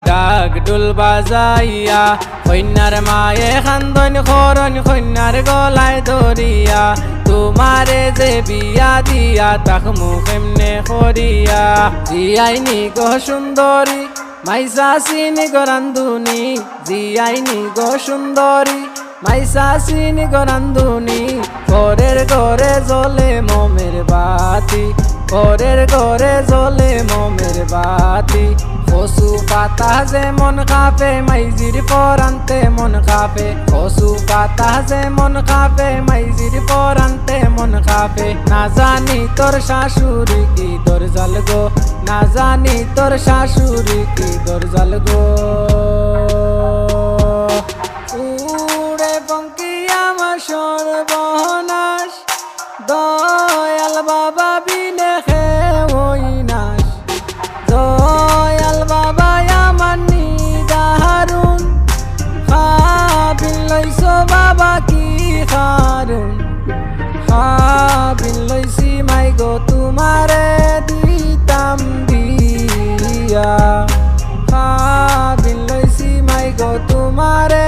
ডাক ডুল বাজাইয়া কন্যার মায়ে খান্দন খরণ কন্যার গলায় ধরিয়া তোমারে যে বিয়া দিয়া তাক মুখেমনে করিয়া জিয়াইনি গো সুন্দরী মাইসা চিনি গো রান্ধুনি জিয়াইনি গো সুন্দরী মাইসা চিনি গো রান্ধুনি ঘরের ঘরে জ্বলে মোমের বাতি ঘরের ঘরে জ্বলে মোমের বাতি কচু পাতা যেমন কাঁপে মাইজির পরান্তে মন কাঁপে কচু পাতা যেমন কাঁপে মাইজির পরান্তে মন কাঁপে না জানি তোর শাশুড়ি কি দরজাল গো না জানি তোর শাশুড়ি কি দরজাল গো উড়ে পঙ্কি আমার সর্বনাশ দয়াল বাবা বিনে ওই নাশ দয়াল বাবা আমার নিদারুন খাবিল লইছো বাবা কি খারুন খাবিল লইছি মাই গো তোমারে দিতাম দিয়া খাবিল লইছি মাই গো তোমারে